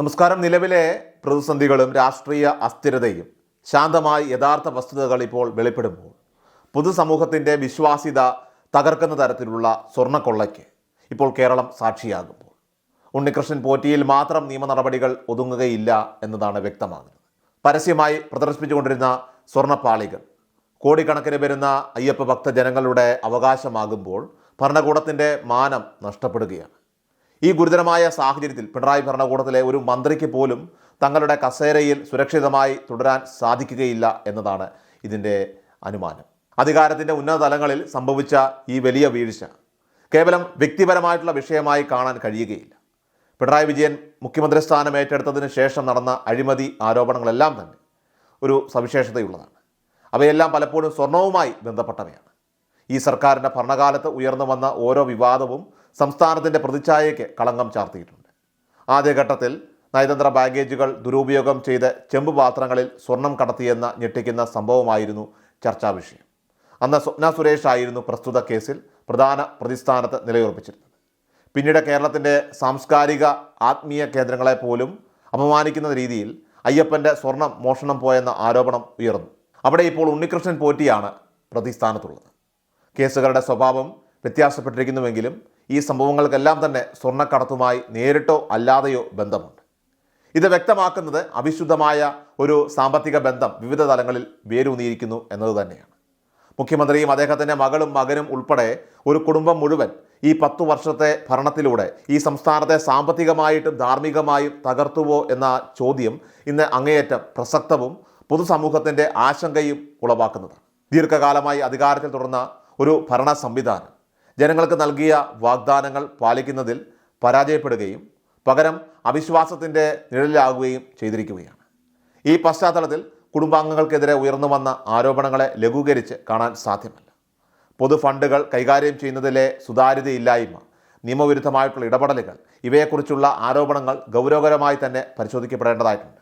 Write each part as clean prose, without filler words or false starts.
നമസ്കാരം. നിലവിലെ പ്രതിസന്ധികളും രാഷ്ട്രീയ അസ്ഥിരതയും ശാന്തമായി യഥാർത്ഥ വസ്തുതകൾ ഇപ്പോൾ വെളിപ്പെടുമ്പോൾ പൊതുസമൂഹത്തിൻ്റെ വിശ്വാസ്യത തകർക്കുന്ന തരത്തിലുള്ള സ്വർണ്ണക്കൊള്ളയ്ക്ക് ഇപ്പോൾ കേരളം സാക്ഷിയാകുമ്പോൾ ഉണ്ണികൃഷ്ണൻ പോറ്റിയിൽ മാത്രം നിയമ നടപടികൾ ഒതുങ്ങുകയില്ല എന്നതാണ് വ്യക്തമാകുന്നത്. പരസ്യമായി പ്രദർശിപ്പിച്ചുകൊണ്ടിരുന്ന സ്വർണ്ണപ്പാളികൾ കോടിക്കണക്കിന് വരുന്ന അയ്യപ്പ ഭക്തജനങ്ങളുടെ അവകാശമാകുമ്പോൾ ഭരണകൂടത്തിൻ്റെ മാനം നഷ്ടപ്പെടുകയാണ്. ഈ ഗുരുതരമായ സാഹചര്യത്തിൽ പിണറായി ഭരണകൂടത്തിലെ ഒരു മന്ത്രിക്ക് പോലും തങ്ങളുടെ കസേരയിൽ സുരക്ഷിതമായി തുടരാൻ സാധിക്കുകയില്ല എന്നതാണ് ഇതിൻ്റെ അനുമാനം. അധികാരത്തിൻ്റെ ഉന്നത തലങ്ങളിൽ സംഭവിച്ച ഈ വലിയ വീഴ്ച കേവലം വ്യക്തിപരമായിട്ടുള്ള വിഷയമായി കാണാൻ കഴിയുകയില്ല. പിണറായി വിജയൻ മുഖ്യമന്ത്രി സ്ഥാനം ഏറ്റെടുത്തതിന് ശേഷം നടന്ന അഴിമതി ആരോപണങ്ങളെല്ലാം തന്നെ ഒരു സവിശേഷതയുള്ളതാണ്. അവയെല്ലാം പലപ്പോഴും സ്വർണവുമായി ബന്ധപ്പെട്ടവയാണ്. ഈ സർക്കാരിൻ്റെ ഭരണകാലത്ത് ഉയർന്നു വന്ന ഓരോ വിവാദവും സംസ്ഥാനത്തിൻ്റെ പ്രതിച്ഛായയ്ക്ക് കളങ്കം ചാർത്തിയിട്ടുണ്ട്. ആദ്യഘട്ടത്തിൽ നയതന്ത്ര ബാഗേജുകൾ ദുരുപയോഗം ചെയ്ത് ചെമ്പ് പാത്രങ്ങളിൽ സ്വർണം കടത്തിയെന്ന ഞെട്ടിക്കുന്ന സംഭവമായിരുന്നു ചർച്ചാ വിഷയം. അന്ന് സ്വപ്ന സുരേഷ് ആയിരുന്നു പ്രസ്തുത കേസിൽ പ്രധാന പ്രതിസ്ഥാനത്ത് നിലയുറപ്പിച്ചിരുന്നത്. പിന്നീട് കേരളത്തിൻ്റെ സാംസ്കാരിക ആത്മീയ കേന്ദ്രങ്ങളെ പോലും അപമാനിക്കുന്ന രീതിയിൽ അയ്യപ്പൻ്റെ സ്വർണം മോഷണം പോയെന്ന ആരോപണം ഉയർന്നു. അവിടെ ഇപ്പോൾ ഉണ്ണികൃഷ്ണൻ പോറ്റിയാണ് പ്രതിസ്ഥാനത്തുള്ളത്. കേസുകളുടെ സ്വഭാവം വ്യത്യാസപ്പെട്ടിരിക്കുന്നുവെങ്കിലും ഈ സംഭവങ്ങൾക്കെല്ലാം തന്നെ സ്വർണ്ണക്കടത്തുമായി നേരിട്ടോ അല്ലാതെയോ ബന്ധമുണ്ട്. ഇത് വ്യക്തമാക്കുന്നത് അവിശുദ്ധമായ ഒരു സാമ്പത്തിക ബന്ധം വിവിധ തലങ്ങളിൽ വേരൂന്നിയിരിക്കുന്നു എന്നത് തന്നെയാണ്. മുഖ്യമന്ത്രിയും അദ്ദേഹത്തിൻ്റെ മകളും മകനും ഉൾപ്പെടെ ഒരു കുടുംബം മുഴുവൻ ഈ 10 വർഷത്തെ ഭരണത്തിലൂടെ ഈ സംസ്ഥാനത്തെ സാമ്പത്തികമായിട്ടും ധാർമ്മികമായും തകർത്തുവോ എന്ന ചോദ്യം ഇന്ന് അങ്ങേയറ്റം പ്രസക്തവും പൊതുസമൂഹത്തിൻ്റെ ആശങ്കയും ഉളവാക്കുന്നതാണ്. ദീർഘകാലമായി അധികാരത്തിൽ തുടർന്ന ഒരു ഭരണ സംവിധാനം ജനങ്ങൾക്ക് നൽകിയ വാഗ്ദാനങ്ങൾ പാലിക്കുന്നതിൽ പരാജയപ്പെടുകയും പകരം അവിശ്വാസത്തിൻ്റെ നിഴലിലാകുകയും ചെയ്തിരിക്കുകയാണ്. ഈ പശ്ചാത്തലത്തിൽ കുടുംബാംഗങ്ങൾക്കെതിരെ ഉയർന്നു വന്ന ആരോപണങ്ങളെ ലഘൂകരിച്ച് കാണാൻ സാധ്യമല്ല. പൊതുഫണ്ടുകൾ കൈകാര്യം ചെയ്യുന്നതിലെ സുതാര്യതയില്ലായ്മ, നിയമവിരുദ്ധമായിട്ടുള്ള ഇടപെടലുകൾ, ഇവയെക്കുറിച്ചുള്ള ആരോപണങ്ങൾ ഗൗരവകരമായി തന്നെ പരിശോധിക്കപ്പെടേണ്ടതായിട്ടുണ്ട്.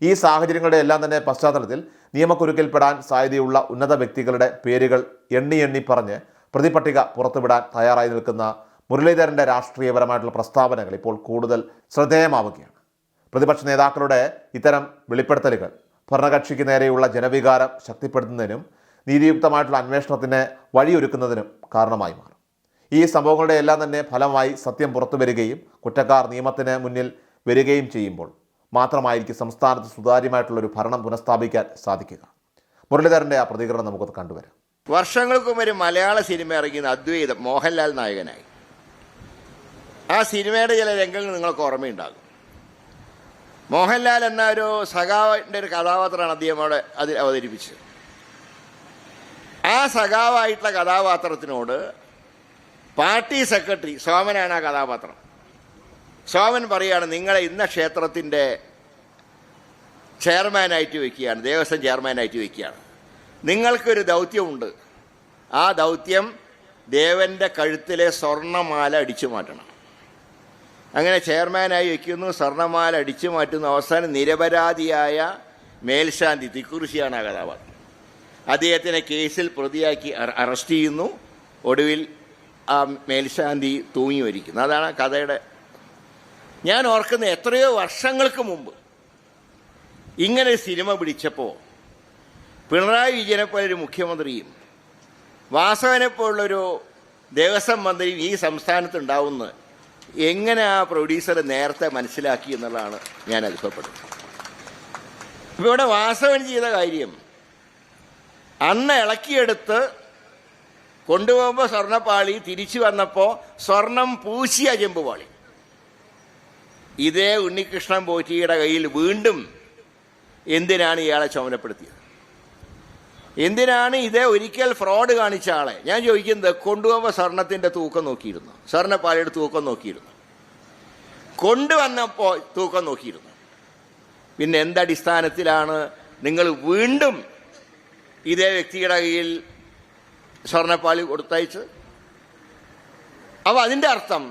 ഈ സാഹചര്യങ്ങളുടെ എല്ലാം തന്നെ പശ്ചാത്തലത്തിൽ നിയമക്കുരുക്കിൽപ്പെടാൻ സാധ്യതയുള്ള ഉന്നത വ്യക്തികളുടെ പേരുകൾ എണ്ണി പറഞ്ഞ് പ്രതിപട്ടിക പുറത്തുവിടാൻ തയ്യാറായി നിൽക്കുന്ന മുരളീധരൻ്റെ രാഷ്ട്രീയപരമായിട്ടുള്ള പ്രസ്താവനകൾ ഇപ്പോൾ കൂടുതൽ ശ്രദ്ധേയമാവുകയാണ്. പ്രതിപക്ഷ നേതാക്കളുടെ ഇത്തരം വെളിപ്പെടുത്തലുകൾ ഭരണകക്ഷിക്ക് നേരെയുള്ള ജനവികാരം ശക്തിപ്പെടുത്തുന്നതിനും നീതിയുക്തമായിട്ടുള്ള അന്വേഷണത്തിന് വഴിയൊരുക്കുന്നതിനും കാരണമായി മാറും. ഈ സംഭവങ്ങളുടെ എല്ലാം തന്നെ ഫലമായി സത്യം പുറത്തു വരികയും കുറ്റക്കാർ നിയമത്തിന് മുന്നിൽ വരികയും ചെയ്യുമ്പോൾ മാത്രമായിരിക്കും സംസ്ഥാനത്ത് സുതാര്യമായിട്ടുള്ളൊരു ഭരണം പുനഃസ്ഥാപിക്കാൻ സാധിക്കുക. മുരളീധരൻ്റെ ആ പ്രതികരണം നമുക്കൊന്ന് കണ്ടുവരാം. വർഷങ്ങൾക്ക് മുമ്പ് ഒരു മലയാള സിനിമ ഇറങ്ങിയ അദ്വൈതം, മോഹൻലാൽ നായകനായി. ആ സിനിമയുടെ ചില രംഗങ്ങൾ നിങ്ങൾക്ക് ഓർമ്മയുണ്ടാകും. മോഹൻലാൽ എന്ന ഒരു സഖാവിൻ്റെ ഒരു കഥാപാത്രമാണ് അദ്ദേഹം അവിടെ അതിൽ അവതരിപ്പിച്ചത്. ആ സഖാവായിട്ടുള്ള കഥാപാത്രത്തിനോട് പാർട്ടി സെക്രട്ടറി സോമനാണ് ആ കഥാപാത്രം. സോമൻ പറയുകയാണ്, നിങ്ങളെ ഇന്ന ക്ഷേത്രത്തിൻ്റെ ചെയർമാനായിട്ട് വയ്ക്കുകയാണ്, ദേവസ്വം ചെയർമാനായിട്ട് വയ്ക്കുകയാണ്. നിങ്ങൾക്കൊരു ദൗത്യമുണ്ട്. ആ ദൗത്യം ദേവൻ്റെ കഴുത്തിലെ സ്വർണ്ണമാല അടിച്ചു മാറ്റണം. അങ്ങനെ ചെയർമാനായി വയ്ക്കുന്നു, സ്വർണ്ണമാല അടിച്ചു മാറ്റുന്നു. അവസാനം നിരപരാധിയായ മേൽശാന്തി തിക്കുറിശിയാണ് ആ കഥാപാത്രം. അദ്ദേഹത്തിനെ കേസിൽ പ്രതിയാക്കി അറസ്റ്റ് ചെയ്യുന്നു. ഒടുവിൽ ആ മേൽശാന്തി തൂങ്ങി മരിക്കുന്നു. അതാണ് കഥയുടെ. ഞാൻ ഓർക്കുന്ന എത്രയോ വർഷങ്ങൾക്ക് മുമ്പ് ഇങ്ങനെ ഒരു സിനിമ പിടിച്ചപ്പോൾ പിണറായി വിജയനെ പോലൊരു മുഖ്യമന്ത്രിയും വാസവനെ പോലുള്ളൊരു ദേവസ്വം മന്ത്രിയും ഈ സംസ്ഥാനത്ത് ഉണ്ടാവുന്നത് എങ്ങനെ ആ പ്രൊഡ്യൂസർ നേരത്തെ മനസ്സിലാക്കി എന്നുള്ളതാണ് ഞാൻ അത്ഭുതപ്പെടുന്നത്. ഇപ്പോൾ ഇവിടെ വാസവൻ ചെയ്ത കാര്യം, അന്ന് ഇളക്കിയെടുത്ത് കൊണ്ടുപോകുമ്പോൾ സ്വർണ്ണപ്പാളി, തിരിച്ചു വന്നപ്പോൾ സ്വർണം പൂശിയ ചെമ്പുപാളി. ഇതേ ഉണ്ണികൃഷ്ണൻ പോറ്റിയുടെ കയ്യിൽ വീണ്ടും എന്തിനാണ് ഇയാളെ ചുമതലപ്പെടുത്തിയത്? എന്തിനാണ് ഇതേ ഒരിക്കൽ ഫ്രോഡ് കാണിച്ച ആളെ? ഞാൻ ചോദിക്കുന്നത്, കൊണ്ടുപോകുമ്പോൾ സ്വർണത്തിൻ്റെ തൂക്കം നോക്കിയിരുന്നു, സ്വർണ്ണപ്പാളിയുടെ തൂക്കം നോക്കിയിരുന്നു, കൊണ്ടുവന്നപ്പോൾ തൂക്കം നോക്കിയിരുന്നു. പിന്നെ എന്തടിസ്ഥാനത്തിലാണ് നിങ്ങൾ വീണ്ടും ഇതേ വ്യക്തിയുടെ കയ്യിൽ സ്വർണ്ണപ്പാളി കൊടുത്തയച്ചത്? അപ്പോൾ അതിൻ്റെ അർത്ഥം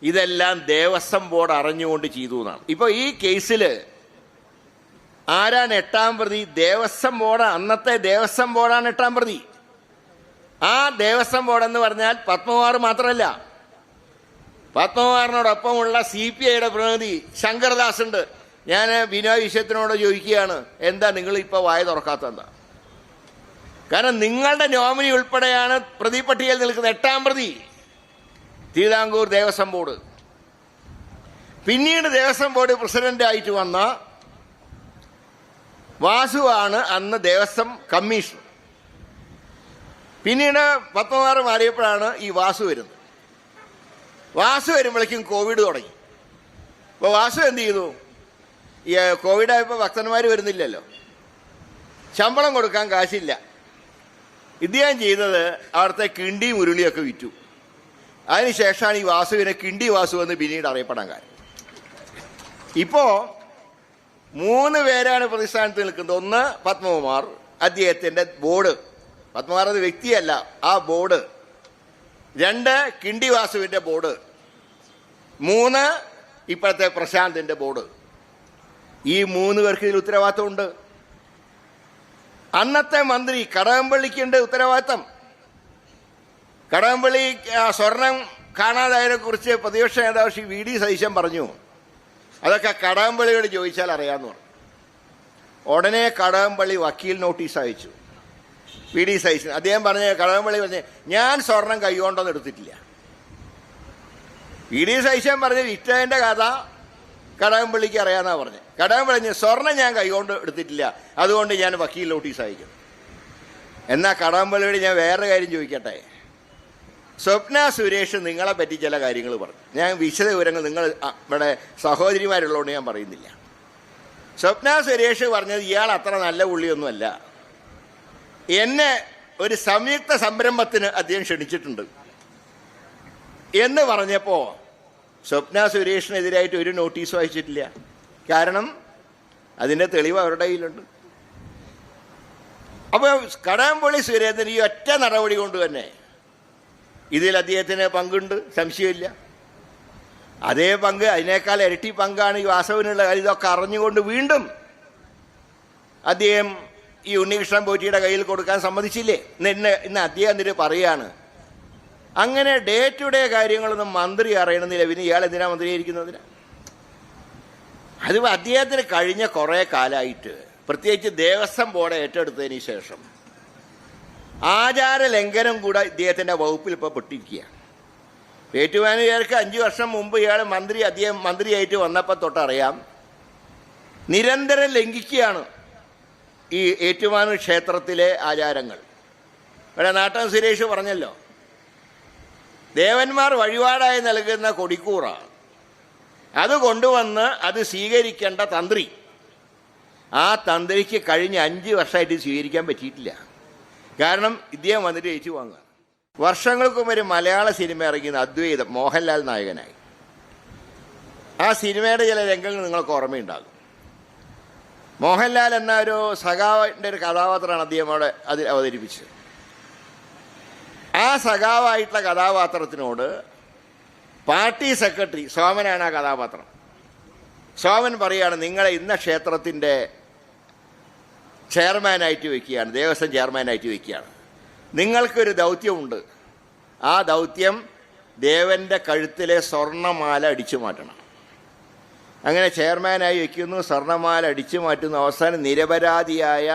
ഇതെല്ലാം ദേവസ്വം ബോർഡ് അറിഞ്ഞുകൊണ്ട് ചെയ്തു എന്നാണ്. ഇപ്പോൾ ഈ കേസിൽ ആരാണ് 8ാം പ്രതി? ദേവസ്വം ബോർഡ്. അന്നത്തെ ദേവസ്വം ബോർഡാണ് 8ാം പ്രതി. ആ ദേവസ്വം ബോർഡ് എന്ന് പറഞ്ഞാൽ പത്മകുമാർ മാത്രമല്ല, പത്മകുമാറിനോടൊപ്പമുള്ള CPIയുടെ പ്രതിനിധി ശങ്കർദാസ് ഉണ്ട്. ഞാൻ ബിനോയ് വിശ്വത്തിനോട് ചോദിക്കുകയാണ്, എന്താ നിങ്ങൾ ഇപ്പോൾ വായ തുറക്കാത്തതെന്താ? കാരണം നിങ്ങളുടെ നോമിനി ഉൾപ്പെടെയാണ് പ്രതിപട്ടികയിൽ നിൽക്കുന്ന 8ാം പ്രതി തിരുവിതാംകൂർ ദേവസ്വം ബോർഡ്. പിന്നീട് ദേവസ്വം ബോർഡ് പ്രസിഡന്റായിട്ട് വന്ന വാസുവാണ് അന്ന് ദേവസ്വം കമ്മീഷണർ. പിന്നീട് പത്മകുമാർ മാറിയപ്പോഴാണ് ഈ വാസു വരുന്നത്. വാസു വരുമ്പോഴേക്കും കോവിഡ് തുടങ്ങി. അപ്പോൾ വാസു എന്ത് ചെയ്തു? ഈ കോവിഡായപ്പോൾ ഭക്തന്മാർ വരുന്നില്ലല്ലോ, ശമ്പളം കൊടുക്കാൻ കാശില്ല. ഇദ്ദേഹം ചെയ്തത് അവിടുത്തെ കിണ്ടി മുരുളിയൊക്കെ വിറ്റു. അതിനുശേഷമാണ് ഈ വാസുവിനെ കിണ്ടി വാസു എന്ന് പിന്നീട് അറിയപ്പെടാൻ കാര്യം. ഇപ്പോൾ 3 പേരാണ് പ്രതിസ്ഥാനത്ത് നിൽക്കുന്നത്. ഒന്ന് പത്മകുമാർ, അദ്ദേഹത്തിൻ്റെ ബോർഡ്. പത്മകുമാർ അത് വ്യക്തിയല്ല, ആ ബോർഡ്. 2 കിണ്ടി വാസുവിൻ്റെ ബോർഡ്. 3 ഇപ്പോഴത്തെ പ്രശാന്തിൻ്റെ ബോർഡ്. ഈ 3 പേർക്ക് ഇതിൽ ഉത്തരവാദിത്തമുണ്ട്. അന്നത്തെ മന്ത്രി കടകംപള്ളിക്കുണ്ട് ഉത്തരവാദിത്തം. കടകംപള്ളി സ്വർണം കാണാതായതിനെ കുറിച്ച് പ്രതിപക്ഷ നേതാവ് ശ്രീ VD സതീശൻ പറഞ്ഞു, അതൊക്കെ കടകംപള്ളിയോട് ചോദിച്ചാൽ അറിയാമെന്ന് പറഞ്ഞു. ഉടനെ കടകംപള്ളി വക്കീൽ നോട്ടീസ് അയച്ചു VD സതീശൻ. അദ്ദേഹം കടകംപള്ളി പറഞ്ഞ് ഞാൻ സ്വർണം കൈകൊണ്ടൊന്നും എടുത്തിട്ടില്ല. VD സതീശൻ പറഞ്ഞ് വിറ്റതിൻ്റെ കഥ കടകംപള്ളിക്ക് അറിയാമെന്നാണ് പറഞ്ഞത്. കടകംപള്ളി സ്വർണം ഞാൻ കൈകൊണ്ട് എടുത്തിട്ടില്ല, അതുകൊണ്ട് ഞാൻ വക്കീൽ നോട്ടീസ് അയക്കും. എന്നാൽ കടകംപള്ളിയോട് ഞാൻ വേറെ കാര്യം ചോദിക്കട്ടെ. സ്വപ്ന സുരേഷ് നിങ്ങളെ പറ്റി ചില കാര്യങ്ങൾ പറഞ്ഞു. ഞാൻ വിശദ വിവരങ്ങൾ നിങ്ങൾ ഇവിടെ സഹോദരിമാരുള്ളതുകൊണ്ട് ഞാൻ പറയുന്നില്ല. സ്വപ്ന സുരേഷ് പറഞ്ഞത് ഇയാൾ അത്ര നല്ല പുള്ളിയൊന്നുമല്ല. എന്നെ ഒരു സംയുക്ത സംരംഭത്തിന് അദ്ദേഹം ക്ഷണിച്ചിട്ടുണ്ട് എന്ന് പറഞ്ഞപ്പോൾ സ്വപ്ന സുരേഷിനെതിരായിട്ട് ഒരു നോട്ടീസും അയച്ചിട്ടില്ല. കാരണം അതിൻ്റെ തെളിവ് അവരുടെ കയ്യിലുണ്ട്. അപ്പോൾ കടകംപള്ളി സുരേന്ദ്രൻ ഈ ഒറ്റ നടപടി കൊണ്ട് തന്നെ ഇതിൽ അദ്ദേഹത്തിന് പങ്കുണ്ട്, സംശയമില്ല. അതേ പങ്ക്, അതിനേക്കാൾ ഇരട്ടി പങ്കാണ് ഈ വാസവനുള്ള കാര്യം. ഇതൊക്കെ അറിഞ്ഞുകൊണ്ട് വീണ്ടും അദ്ദേഹം ഈ ഉണ്ണികൃഷ്ണൻ പോറ്റിയുടെ കയ്യിൽ കൊടുക്കാൻ സമ്മതിച്ചില്ലേ? ഇന്ന് അദ്ദേഹം എന്നിട്ട് പറയുകയാണ്, അങ്ങനെ ഡേ ടു ഡേ കാര്യങ്ങളൊന്നും മന്ത്രി അറിയണമെന്നില്ല, പിന്നെ ഇയാൾ എന്തിനാ മന്ത്രിയായിരിക്കുന്നതിന്? അത് അദ്ദേഹത്തിന് കഴിഞ്ഞ കുറേ കാലമായിട്ട്, പ്രത്യേകിച്ച് ദേവസ്വം ബോർഡ് ഏറ്റെടുത്തതിന് ശേഷം ആചാര ലംഘനം കൂടെ ഇദ്ദേഹത്തിൻ്റെ വകുപ്പിൽ ഇപ്പോൾ പെട്ടിരിക്കുകയാണ്. ഏറ്റുമാനൂരുകാർക്ക് 5 വർഷം മുമ്പ് അദ്ദേഹം മന്ത്രിയായിട്ട് വന്നപ്പോൾ തൊട്ടറിയാം, നിരന്തരം ലംഘിക്കുകയാണ് ഈ ഏറ്റുമാനൂർ ക്ഷേത്രത്തിലെ ആചാരങ്ങൾ. ഇവിടെ നാട്ടം സുരേഷ് പറഞ്ഞല്ലോ, ദേവന്മാർ വഴിപാടായി നൽകുന്ന കൊടിക്കൂറ അത് കൊണ്ടുവന്ന് അത് സ്വീകരിക്കേണ്ട തന്ത്രി, ആ തന്ത്രിക്ക് കഴിഞ്ഞ 5 വർഷമായിട്ട് സ്വീകരിക്കാൻ പറ്റിയിട്ടില്ല. കാരണം ഇദ്ദേഹം വന്നിട്ട് ഏച്ചു വാങ്ങുക. വർഷങ്ങൾക്ക് മുമ്പ് ഒരു മലയാള സിനിമ ഇറങ്ങിയത് അദ്വൈതം, മോഹൻലാൽ നായകനായി. ആ സിനിമയുടെ ചില രംഗങ്ങൾ നിങ്ങൾക്ക് ഓർമ്മയുണ്ടാകും. മോഹൻലാൽ എന്ന ഒരു സഖാവിൻ്റെ ഒരു കഥാപാത്രമാണ് അദ്ദേഹം അവിടെ അതിൽ അവതരിപ്പിച്ചത്. ആ സഖാവായിട്ടുള്ള കഥാപാത്രത്തിനോട് പാർട്ടി സെക്രട്ടറി സോമനാണ് ആ കഥാപാത്രം. സോമൻ പറയുകയാണ്, നിങ്ങളെ ഇന്ന ക്ഷേത്രത്തിൻ്റെ ചെയർമാനായിട്ട് വയ്ക്കുകയാണ്, ദേവസ്വം ചെയർമാനായിട്ട് വയ്ക്കുകയാണ്. നിങ്ങൾക്കൊരു ദൗത്യമുണ്ട്. ആ ദൗത്യം ദേവൻ്റെ കഴുത്തിലെ സ്വർണ്ണമാല അടിച്ചു മാറ്റണം. അങ്ങനെ ചെയർമാനായി വയ്ക്കുന്നു, സ്വർണ്ണമാല അടിച്ചു മാറ്റുന്നു. അവസാനം നിരപരാധിയായ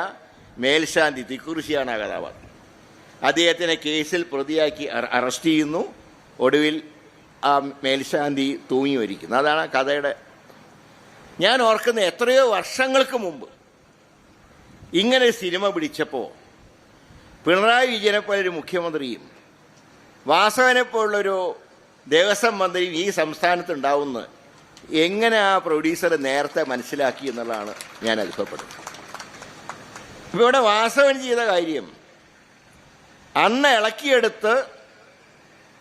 മേൽശാന്തി തിക്കുറിശിയാണ് ആ കഥാപാത്രം. അദ്ദേഹത്തിനെ കേസിൽ പ്രതിയാക്കി അറസ്റ്റ് ചെയ്യുന്നു. ഒടുവിൽ ആ മേൽശാന്തി തൂങ്ങി മരിക്കുന്നു. അതാണ് കഥയുടെ. ഞാൻ ഓർക്കുന്ന എത്രയോ വർഷങ്ങൾക്ക് മുമ്പ് ഇങ്ങനെ സിനിമ പിടിച്ചപ്പോൾ പിണറായി വിജയനെപ്പോലൊരു മുഖ്യമന്ത്രിയും വാസവനെപ്പോലുള്ളൊരു ദേവസ്വം മന്ത്രിയും ഈ സംസ്ഥാനത്ത് ഉണ്ടാവുമെന്ന് എങ്ങനെ ആ പ്രൊഡ്യൂസർ നേരത്തെ മനസ്സിലാക്കി എന്നുള്ളതാണ് ഞാൻ അത്ഭുതപ്പെടുന്നത്. ഇപ്പോൾ ഇവിടെ വാസവൻ ചെയ്ത കാര്യം, അന്ന് ഇളക്കിയെടുത്ത്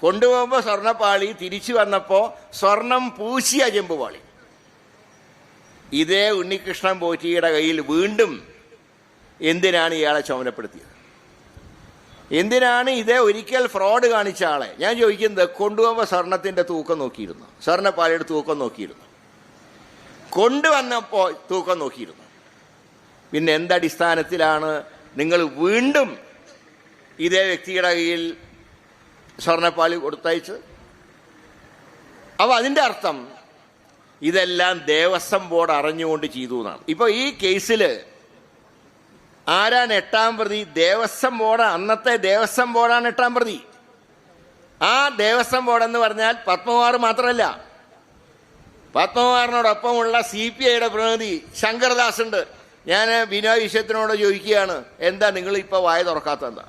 കൊണ്ടുപോകുമ്പോൾ സ്വർണ്ണപ്പാളി, തിരിച്ചു വന്നപ്പോൾ സ്വർണം പൂശിയ ചെമ്പുപാളി. ഇതേ ഉണ്ണികൃഷ്ണൻ പോറ്റിയുടെ കയ്യിൽ വീണ്ടും എന്തിനാണ് ഇയാളെ ചുമതലപ്പെടുത്തിയത്? എന്തിനാണ് ഇതേ ഒരിക്കൽ ഫ്രോഡ് കാണിച്ച ആളെ? ഞാൻ ചോദിക്കുന്നത്, കൊണ്ടുപോകുമ്പോൾ സ്വർണത്തിൻ്റെ തൂക്കം നോക്കിയിരുന്നു, സ്വർണ്ണപ്പാളിയുടെ തൂക്കം നോക്കിയിരുന്നു, കൊണ്ടുവന്നപ്പോൾ തൂക്കം നോക്കിയിരുന്നു. പിന്നെ എന്തടിസ്ഥാനത്തിലാണ് നിങ്ങൾ വീണ്ടും ഇതേ വ്യക്തിയുടെ കയ്യിൽ സ്വർണ്ണപ്പാളി കൊടുത്തയച്ചത്? അപ്പോൾ അതിൻ്റെ അർത്ഥം ഇതെല്ലാം ദേവസ്വം ബോർഡ് അറിഞ്ഞുകൊണ്ട് ചെയ്തു എന്നാണ്. ഇപ്പോൾ ഈ കേസിൽ ആരാണ് 8ാം പ്രതി? ദേവസ്വം ബോർഡ്, അന്നത്തെ ദേവസ്വം ബോർഡാണ് 8ാം പ്രതി. ആ ദേവസ്വം ബോർഡ് എന്ന് പറഞ്ഞാൽ പത്മകുമാർ മാത്രമല്ല, പത്മകുമാറിനോടൊപ്പമുള്ള CPIയുടെ പ്രതിനിധി ശങ്കർദാസ് ഉണ്ട്. ഞാൻ ബിനോയ് വിശ്വത്തിനോട് ചോദിക്കുകയാണ്, എന്താ നിങ്ങൾ ഇപ്പോൾ വായ തുറക്കാത്തതെന്താ?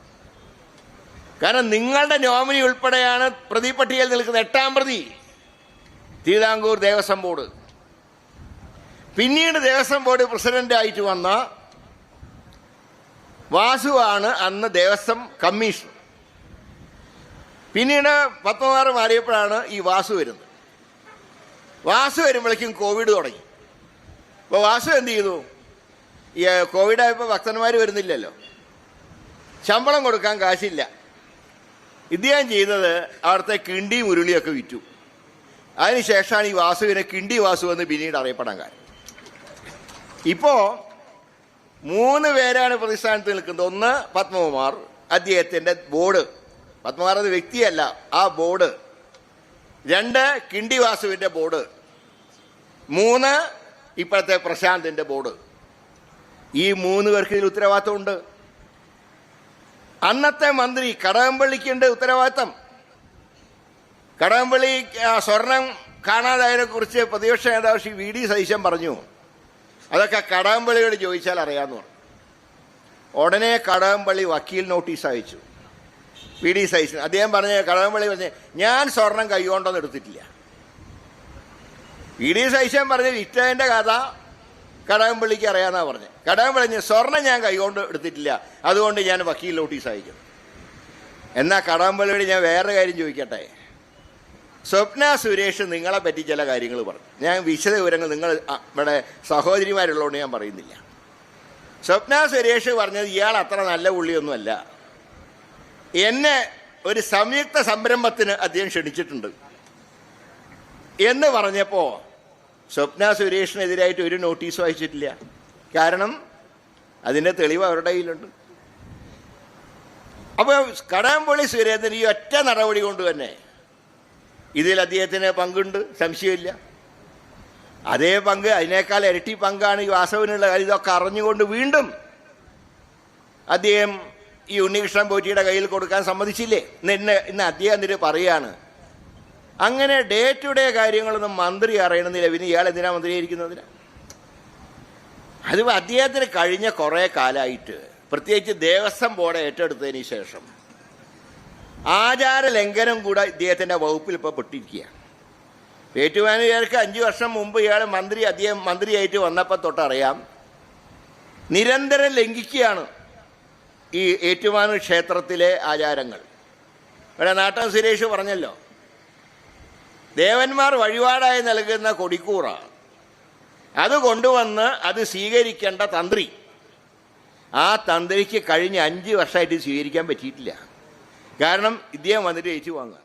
കാരണം നിങ്ങളുടെ നോമിനി ഉൾപ്പെടെയാണ് പ്രതിപട്ടികയിൽ നിൽക്കുന്ന 8ാം പ്രതി തിരുവിതാംകൂർ ദേവസ്വം ബോർഡ്. പിന്നീട് ദേവസ്വം ബോർഡ് പ്രസിഡന്റായിട്ട് വന്ന വാസുവാണ് അന്ന് ദേവസ്വം കമ്മീഷണർ. പിന്നീട് പത്മകുമാർ മാറിയപ്പോഴാണ് ഈ വാസു വരുന്നത്. വാസു വരുമ്പോഴേക്കും കോവിഡ് തുടങ്ങി. അപ്പോൾ വാസു എന്ത് ചെയ്തു? ഈ കോവിഡായപ്പോൾ ഭക്തന്മാർ വരുന്നില്ലല്ലോ, ശമ്പളം കൊടുക്കാൻ കാശില്ല. ഇദ്ദേഹം ചെയ്തത് അവിടുത്തെ കിണ്ടി മുരുളിയൊക്കെ വിറ്റു. അതിനുശേഷമാണ് ഈ വാസുവിനെ കിണ്ടി വാസു എന്ന് പിന്നീട് അറിയപ്പെടാൻ കാരണം. ഇപ്പോൾ 3 പേരാണ് പ്രതിസ്ഥാനത്ത് നിൽക്കുന്നത്. ഒന്ന് പത്മകുമാർ, അദ്ദേഹത്തിൻ്റെ ബോർഡ്, പത്മകുമാർ എന്ന വ്യക്തിയല്ല, ആ ബോർഡ്. 2 കിണ്ടി വാസുവിൻ്റെ ബോർഡ്. 3 ഇപ്പോഴത്തെ പ്രശാന്തിൻ്റെ ബോർഡ്. ഈ 3 പേർക്ക് ഇതിൽ ഉത്തരവാദിത്തമുണ്ട്. അന്നത്തെ മന്ത്രി കടകംപള്ളിക്കുണ്ട് ഉത്തരവാദിത്തം. കടകംപള്ളി സ്വർണം കാണാതായതിനെ കുറിച്ച് പ്രതിപക്ഷ നേതാവ് ശ്രീ VD സതീശൻ പറഞ്ഞു, അതൊക്കെ കടകംപള്ളിയോട് ചോദിച്ചാൽ അറിയാമെന്ന് പറഞ്ഞു. ഉടനെ കടകംപള്ളി വക്കീൽ നോട്ടീസ് അയച്ചു VD സതീശൻ. അദ്ദേഹം കടകംപള്ളി പറഞ്ഞ് ഞാൻ സ്വർണം കൈകൊണ്ടൊന്നും എടുത്തിട്ടില്ല. VD സതീശൻ പറഞ്ഞ് വിറ്റതിൻ്റെ കഥ കടകംപള്ളിക്ക് അറിയാമെന്നാണ് പറഞ്ഞത്. കടകംപള്ളി സ്വർണം ഞാൻ കൈകൊണ്ട് എടുത്തിട്ടില്ല, അതുകൊണ്ട് ഞാൻ വക്കീൽ നോട്ടീസ് അയക്കും. എന്നാൽ കടകംപള്ളിയോട് ഞാൻ വേറെ കാര്യം ചോദിക്കട്ടെ. സ്വപ്ന സുരേഷ് നിങ്ങളെ പറ്റി ചില കാര്യങ്ങൾ പറഞ്ഞു. ഞാൻ വിശദ വിവരങ്ങൾ നിങ്ങൾ ഇവിടെ സഹോദരിമാരുള്ളതുകൊണ്ട് ഞാൻ പറയുന്നില്ല. സ്വപ്ന സുരേഷ് പറഞ്ഞത് ഇയാൾ അത്ര നല്ല പുള്ളിയൊന്നുമല്ല. എന്നെ ഒരു സംയുക്ത സംരംഭത്തിന് അദ്ദേഹം ക്ഷണിച്ചിട്ടുണ്ട് എന്ന് പറഞ്ഞപ്പോൾ സ്വപ്ന സുരേഷിനെതിരായിട്ട് ഒരു നോട്ടീസും അയച്ചിട്ടില്ല. കാരണം അതിൻ്റെ തെളിവ് അവരുടെ കയ്യിലുണ്ട്. അപ്പോൾ കടകംപള്ളി സുരേന്ദ്രൻ ഈ ഒറ്റ നടപടി കൊണ്ട് തന്നെ ഇതിൽ അദ്ദേഹത്തിന് പങ്കുണ്ട്, സംശയമില്ല. അതേ പങ്ക്, അതിനേക്കാൾ ഇരട്ടി പങ്കാണ് ഈ വാസവനുള്ള കാര്യം. ഇതൊക്കെ അറിഞ്ഞുകൊണ്ട് വീണ്ടും അദ്ദേഹം ഈ ഉണ്ണികൃഷ്ണൻ പോറ്റിയുടെ കയ്യിൽ കൊടുക്കാൻ സമ്മതിച്ചില്ലേ? ഇന്ന് അദ്ദേഹം എന്നിട്ട് പറയുകയാണ്, അങ്ങനെ ഡേ ടു ഡേ കാര്യങ്ങളൊന്നും മന്ത്രി അറിയണമെന്നില്ല, പിന്നെ ഇയാൾ എന്തിനാ മന്ത്രിയായിരിക്കുന്നതിന്? അത് അദ്ദേഹത്തിന് കഴിഞ്ഞ കുറേ കാലമായിട്ട്, പ്രത്യേകിച്ച് ദേവസ്വം ബോർഡ് ഏറ്റെടുത്തതിന് ശേഷം ആചാര ലംഘനം കൂടെ ഇദ്ദേഹത്തിൻ്റെ വകുപ്പിൽ ഇപ്പോൾ പെട്ടിരിക്കുകയാണ്. ഏറ്റുമാനൂരുകാർക്ക് 5 വർഷം മുമ്പ് അദ്ദേഹം മന്ത്രിയായിട്ട് വന്നപ്പോൾ തൊട്ടറിയാം, നിരന്തരം ലംഘിക്കുകയാണ് ഈ ഏറ്റുമാനൂർ ക്ഷേത്രത്തിലെ ആചാരങ്ങൾ. ഇവിടെ നാട്ടം സുരേഷ് പറഞ്ഞല്ലോ, ദേവന്മാർ വഴിപാടായി നൽകുന്ന കൊടിക്കൂറ അത് കൊണ്ടുവന്ന് അത് സ്വീകരിക്കേണ്ട തന്ത്രി, ആ തന്ത്രിക്ക് കഴിഞ്ഞ 5 വർഷമായിട്ട് സ്വീകരിക്കാൻ പറ്റിയിട്ടില്ല. കാരണം ഇദ്ദേഹം വന്നിട്ട് ഏറ്റുവാങ്ങുക.